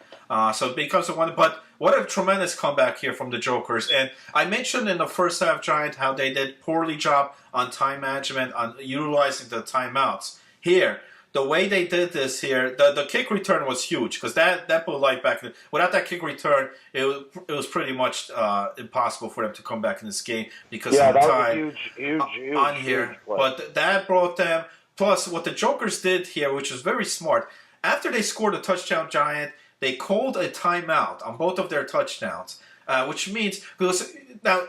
So it becomes a one. But what a tremendous comeback here from the Jokers. And I mentioned in the first half, Giant, how they did poorly job on time management, on utilizing the timeouts. Here, the way they did this here, the kick return was huge because that put life back in. Without that kick return, it was pretty much impossible for them to come back in this game because of the time was huge on here. Huge play. But that brought them. Plus, what the Jokers did here, which was very smart, after they scored a touchdown, Giant, they called a timeout on both of their touchdowns, which means because now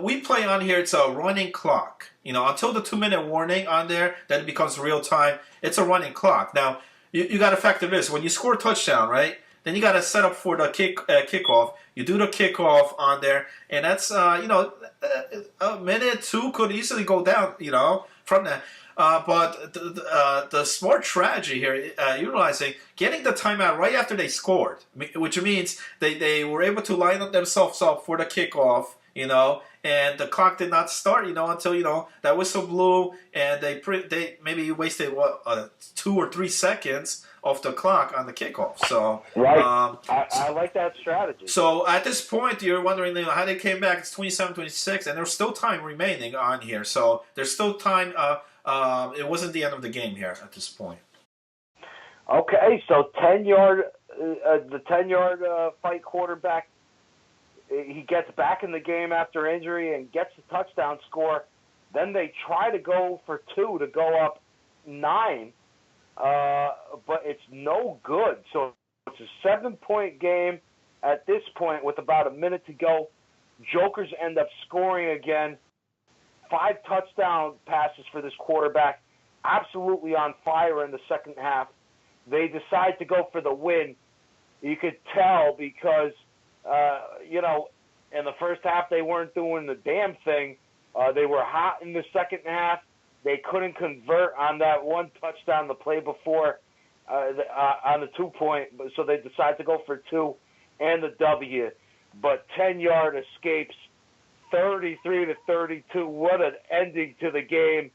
we play on here, it's a running clock. You know, until the 2-minute warning on there, then it becomes real time. It's a running clock. Now, you got to factor this. When you score a touchdown, right, then you got to set up for the kickoff. You do the kickoff on there, and that's a minute, two could easily go down, from that. But the smart strategy here, utilizing getting the timeout right after they scored, which means they were able to line up themselves up for the kickoff, and the clock did not start, until that whistle blew, and they maybe wasted 2 or 3 seconds off the clock on the kickoff. So right, I like that strategy. So at this point, you're wondering how they came back. It's 27-26, and there's still time remaining on here. So there's still time. It wasn't the end of the game here at this point. Okay, so 10-yard, the 10-yard fight quarterback, he gets back in the game after injury and gets the touchdown score. Then they try to go for 2 to go up 9, but it's no good. So it's a 7-point game at this point with about a minute to go. Jokers end up scoring again. 5 touchdown passes for this quarterback, absolutely on fire in the second half. They decide to go for the win. You could tell because, in the first half they weren't doing the damn thing. They were hot in the second half. They couldn't convert on that one touchdown the play before on the 2-point, so they decided to go for 2 and the W. But 10-yard escapes, 33-32. What an ending to the game.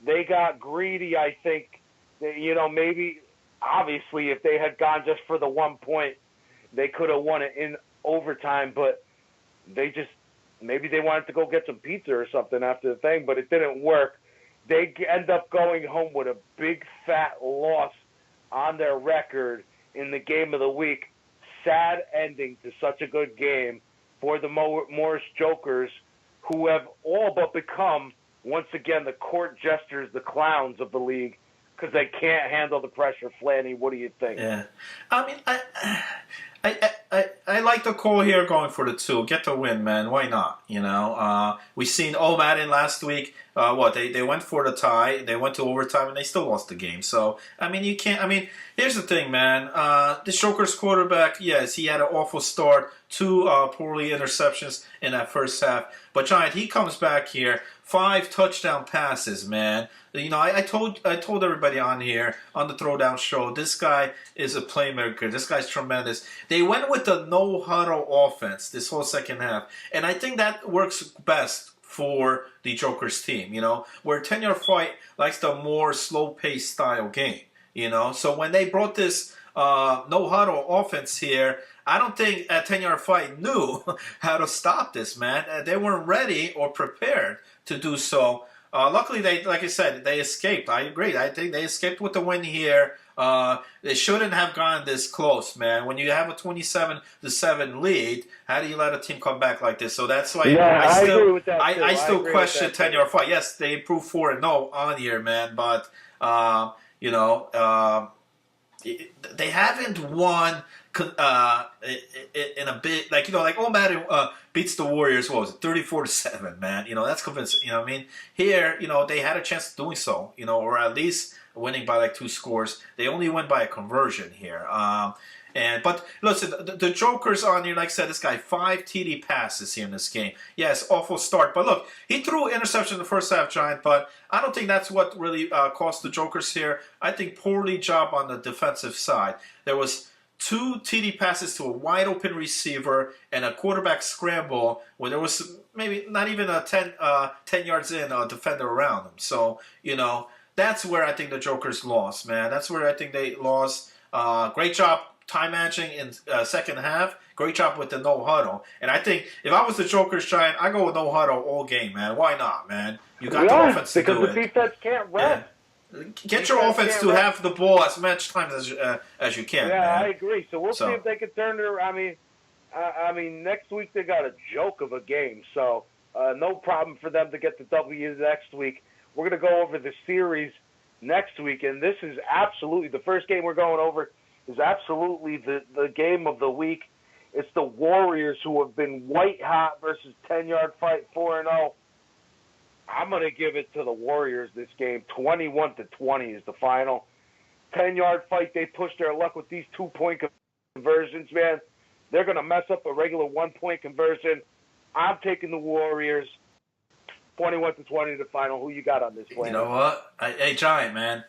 They got greedy, I think. Maybe, obviously, if they had gone just for the 1 point, they could have won it in overtime, but maybe they wanted to go get some pizza or something after the thing, but it didn't work. They end up going home with a big fat loss on their record in the game of the week. Sad ending to such a good game for the Morris Jokers, who have all but become, once again, the court jesters, the clowns of the league, because they can't handle the pressure. Flanny, what do you think? Yeah. I mean, I like the call here going for the 2. Get the win, man. Why not? We seen Madden last week. They went for the tie. They went to overtime, and they still lost the game. So, I mean, you can't. I mean, here's the thing, man. The Joker's quarterback, yes, he had an awful start. 2 poorly interceptions in that first half. But, Giant, he comes back here. 5 touchdown passes, man. I told everybody on here, on the Throwdown show, this guy is a playmaker. This guy's tremendous. They went with the no-huddle offense this whole second half. And I think that works best for the Joker's team, where 10-yard fight likes the more slow-paced style game, So when they brought this no-huddle offense here, I don't think a 10-yard fight knew how to stop this, man. They weren't ready or prepared to do so. Luckily, like I said, they escaped. I agree. I think they escaped with the win here. They shouldn't have gone this close, man. When you have a 27-7 lead, how do you let a team come back like this? So that's why I agree with that. I still question 10-yard fight. Yes, they improved 4-0 on here, man, but they haven't won in a bit, like Madden beats the Warriors. What was it, 34-7, man? That's convincing. What I mean, here, they had a chance of doing so, or at least winning by like 2 scores. They only win by a conversion here. But listen, the Joker's on here. Like I said, this guy 5 TD passes here in this game. Yes, awful start, but look, he threw interception in the first half, Giant. But I don't think that's what really cost the Jokers here. I think poorly job on the defensive side. There was 2 TD passes to a wide open receiver and a quarterback scramble where there was maybe not even a 10 yards in a defender around him. So, that's where I think the Jokers lost, man. That's where I think they lost. Great job time managing in second half. Great job with the no huddle. And I think if I was the Jokers, Giant, I go with no huddle all game, man. Why not, man? You got the offense to do it. Because the defense can't rest. Yeah. Get your offense to have the ball as much time as you can. Yeah, man. I agree. So we'll see if they can turn it around. I mean, next week they got a joke of a game, so no problem for them to get the W next week. We're going to go over the series next week, and this is absolutely the first game we're going over is absolutely the game of the week. It's the Warriors, who have been white hot versus 10-yard fight 4-0. I'm going to give it to the Warriors this game. 21-20 is the final. 10-yard fight, they pushed their luck with these 2-point conversions, man. They're going to mess up a regular 1-point conversion. I'm taking the Warriors 21-20 the final. Who you got on this one? You know what? Hey, Giant, man.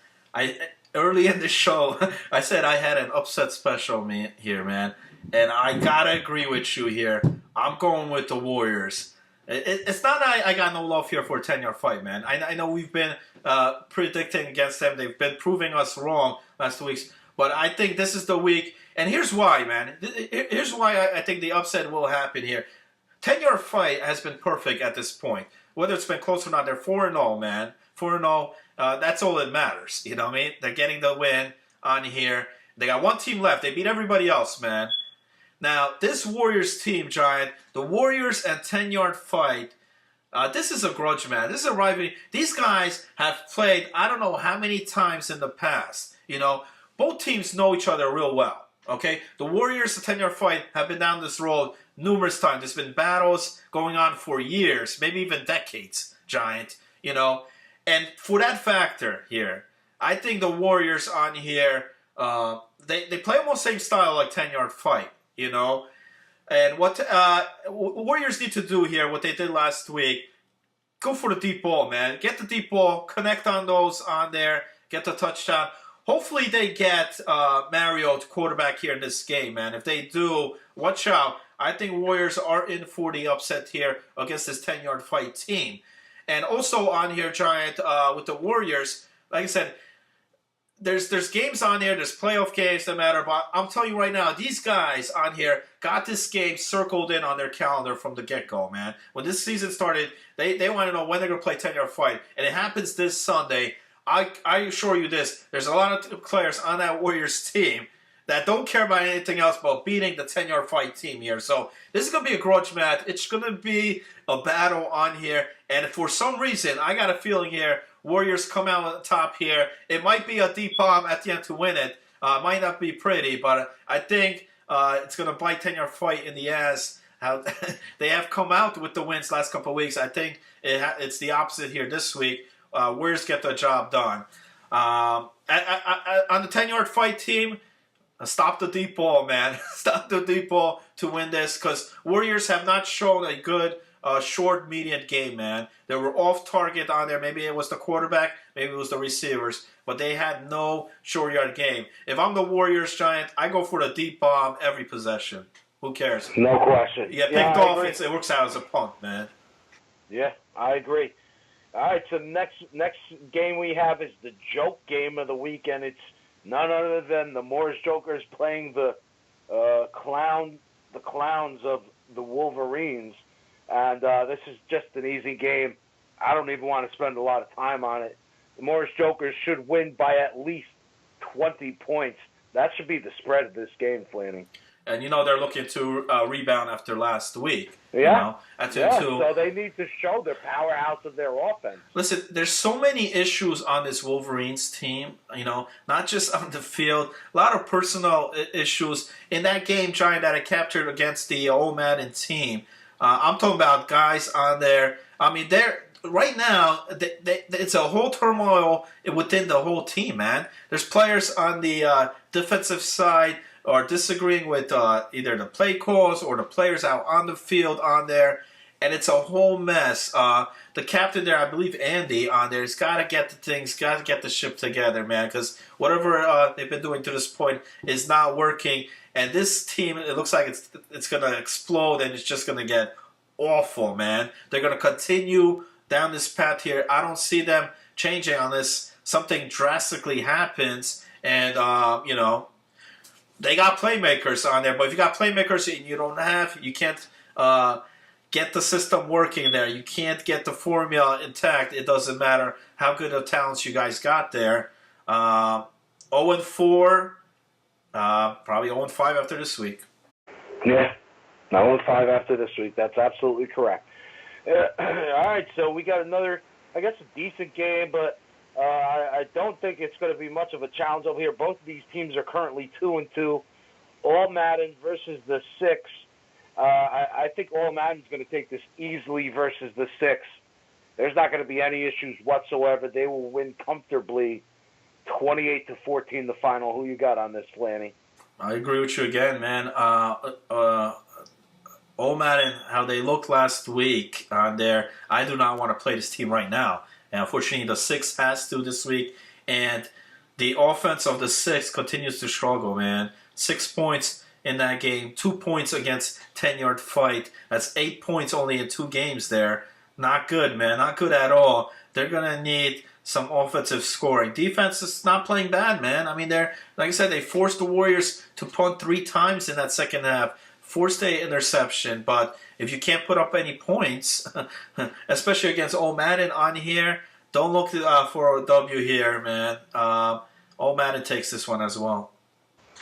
Early in the show, I said I had an upset special here, man. And I got to agree with you here. I'm going with the Warriors. It's not I got no love here for a 10-yard fight, man. I know we've been predicting against them. They've been proving us wrong last 2 weeks. But I think this is the week. And here's why, man. Here's why I think the upset will happen here. 10-yard fight has been perfect at this point. Whether it's been close or not, they're 4-0, man. 4-0. That's all that matters. You know what I mean? They're getting the win on here. They got one team left. They beat everybody else, man. Now, this Warriors team, Giant, the Warriors and 10-yard fight, this is a grudge, man. This is a rivalry. These guys have played I don't know how many times in the past. You know, both teams know each other real well. Okay, the Warriors, the 10-yard fight, have been down this road numerous times. There's been battles going on for years, maybe even decades, Giant, you know. And for that factor here, I think the Warriors on here, they play almost same style like 10-yard fight, you know. And what Warriors need to do here, what they did last week, go for the deep ball, man. Get the deep ball, connect on those on there, get the touchdown. Hopefully they get Mario to quarterback here in this game, man. If they do, watch out. I think Warriors are in for the upset here against this 10-yard fight team. And also on here, Giant, with the Warriors, like I said, there's games on here, there's playoff games that matter, but I'm telling you right now, these guys on here got this game circled in on their calendar from the get-go, man. When this season started, they want to know when they're going to play 10-yard fight, and it happens this Sunday. I assure you this, there's a lot of players on that Warriors team that don't care about anything else but beating the 10-yard fight team here. So this is going to be a grudge match. It's going to be a battle on here. And for some reason, I got a feeling here, Warriors come out on top here. It might be a deep bomb at the end to win it. Might not be pretty, but I think it's going to bite 10-yard fight in the ass. How they have come out with the wins last couple of weeks. I think it's the opposite here this week. Warriors get the job done. On the 10-yard fight team, stop the deep ball, man. Stop the deep ball to win this, because Warriors have not shown a good short, median game, man. They were off target on there. Maybe it was the quarterback, maybe it was the receivers, but they had no short yard game. If I'm the Warriors, Giant, I go for the deep bomb every possession. Who cares? No question. Yeah, picked off, it works out as a punt, man. Yeah, I agree. All right, so next game we have is the joke game of the weekend. It's none other than the Morris Jokers playing the clowns of the Wolverines. And this is just an easy game. I don't even want to spend a lot of time on it. The Morris Jokers should win by at least 20 points. That should be the spread of this game, Flanning. And, you know, they're looking to rebound after last week. Yeah. You know, so they need to show their powerhouse of their offense. Listen, there's so many issues on this Wolverines team, you know, not just on the field. A lot of personal issues. In that game, Giant, that I captured against the Old Madden team, I'm talking about guys on there. I mean, they're right now, it's a whole turmoil within the whole team, man. There's players on the defensive side are disagreeing with either the play calls or the players out on the field on there, and it's a whole mess. The captain there, I believe Andy, on there, he's got to get the ship together, man, because whatever they've been doing to this point is not working, and this team, it looks like it's going to explode, and it's just going to get awful, man. They're going to continue down this path here. I don't see them changing on this. Something drastically happens, and, you know, they got playmakers on there, but if you got playmakers and you can't get the system working there. You can't get the formula intact. It doesn't matter how good of talents you guys got there. 0-4, probably 0-5 after this week. Yeah, 0-5 after this week. That's absolutely correct. All right, so we got another, I guess, a decent game, but I don't think it's going to be much of a challenge over here. Both of these teams are currently 2-2. All Madden versus the Six. I think All Madden's going to take this easily versus the Six. There's not going to be any issues whatsoever. They will win comfortably, 28-14 the final. Who you got on this, Flanny? I agree with you again, man. Old Madden, how they looked last week on there. I do not want to play this team right now. And unfortunately, the Six has to this week. And the offense of the Six continues to struggle, man. 6 points in that game, 2 points against 10-yard fight. That's 8 points only in 2 games there. Not good, man. Not good at all. They're going to need some offensive scoring. Defense is not playing bad, man. I mean, they're like I said, they forced the Warriors to punt 3 times in that second half. Forced a interception, but if you can't put up any points, especially against Old Madden on here, don't look for a W here, man. Old Madden takes this one as well.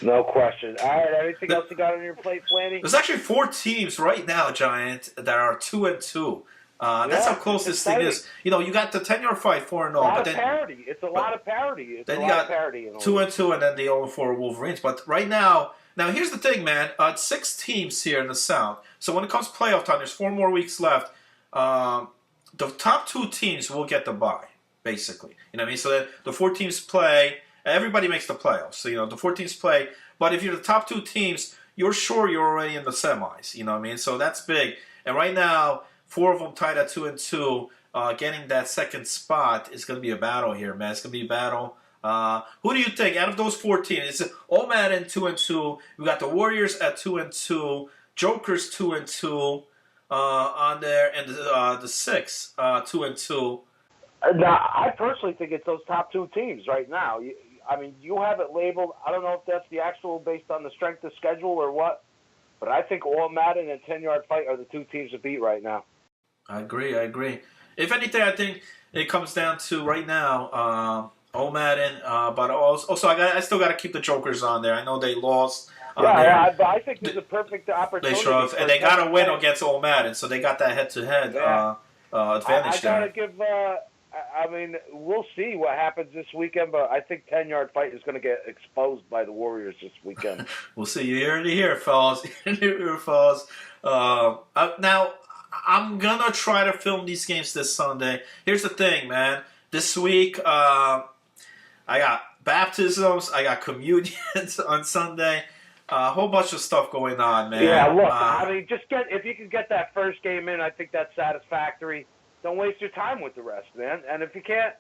No question. All right, anything else you got on your plate, Flanny? There's actually 4 teams right now, Giant, that are 2-2. That's how close this thing is. You know, you got the 10-yard fight 4-0, but then parity. It's a lot of parity. Then you got 2-2, and then the 0-4 Wolverines. But right now. Now, here's the thing, man. 6 teams here in the South. So when it comes to playoff time, there's 4 more weeks left. The top 2 teams will get the bye, basically. You know what I mean? So the 4 teams play. Everybody makes the playoffs. So, you know, the 4 teams play. But if you're the top 2 teams, you're sure you're already in the semis. You know what I mean? So that's big. And right now, 4 of them tied at 2-2. Getting that second spot is going to be a battle here, man. It's going to be a battle. Who do you think out of those 4 teams? It's Old Madden 2-2. We got the Warriors at 2-2, Jokers 2-2 on there, and the Six 2-2. Now, I personally think it's those top 2 teams right now. I mean, you have it labeled. I don't know if that's the actual based on the strength of schedule or what, but I think Old Madden and 10-yard fight are the 2 teams to beat right now. I agree. If anything, I think it comes down to right now. Old Madden, but also I still got to keep the Jokers on there. I know they lost. But I think this is a perfect opportunity. And they got to win against Old Madden, so they got that head-to-head advantage there. I got to give. I mean, we'll see what happens this weekend, but I think 10-yard fight is going to get exposed by the Warriors this weekend. We'll see. You heard it here, fellas. Now, I'm gonna try to film these games this Sunday. Here's the thing, man. This week. I got baptisms, I got communions on Sunday, a whole bunch of stuff going on, man. Yeah, look, I mean, if you can get that first game in, I think that's satisfactory. Don't waste your time with the rest, man. And if you can't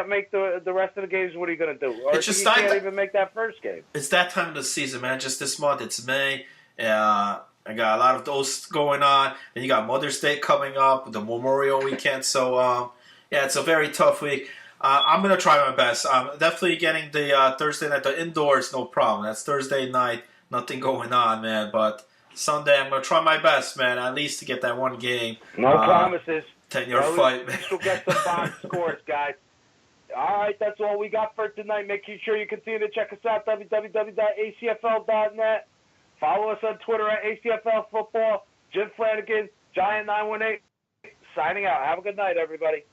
make the rest of the games, what are you going to do? Or it's just you can't even make that first game. It's that time of the season, man. Just this month, it's May. I got a lot of those going on. And you got Mother's Day coming up, the Memorial Weekend. So, it's a very tough week. I'm going to try my best. I'm definitely getting the Thursday night, the indoors, no problem. That's Thursday night, nothing going on, man. But Sunday, I'm going to try my best, man, at least to get that 1 game. No promises. 10-yard fight, man. We'll get some box scores, guys. All right, that's all we got for tonight. Make sure you continue to check us out, www.acfl.net. Follow us on Twitter at ACFL Football. Jim Flanagan, Giant918, signing out. Have a good night, everybody.